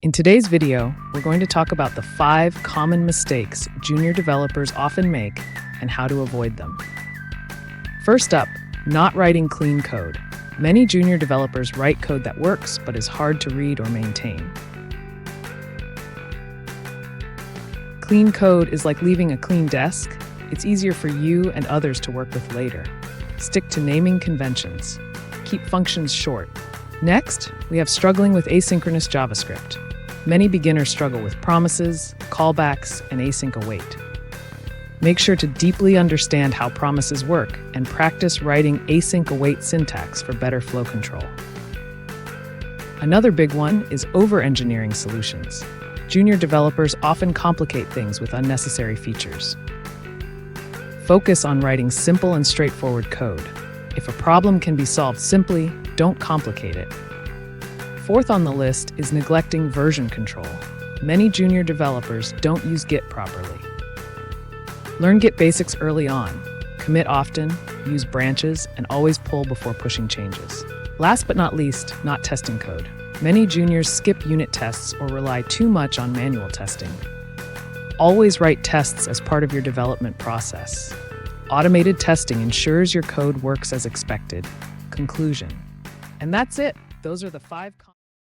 In today's video, we're going to talk about the 5 common mistakes junior developers often make and how to avoid them. First up, not writing clean code. Many junior developers write code that works but is hard to read or maintain. Clean code is like leaving a clean desk. It's easier for you and others to work with later. Stick to naming conventions. Keep functions short. Next, we have struggling with asynchronous JavaScript. Many beginners struggle with promises, callbacks, and async await. Make sure to deeply understand how promises work and practice writing async await syntax for better flow control. Another big one is over-engineering solutions. Junior developers often complicate things with unnecessary features. Focus on writing simple and straightforward code. If a problem can be solved simply, don't complicate it. Fourth on the list is neglecting version control. Many junior developers don't use Git properly. Learn Git basics early on. Commit often, use branches, and always pull before pushing changes. Last but not least, not testing code. Many juniors skip unit tests or rely too much on manual testing. Always write tests as part of your development process. Automated testing ensures your code works as expected. Conclusion. And that's it. Those are the 5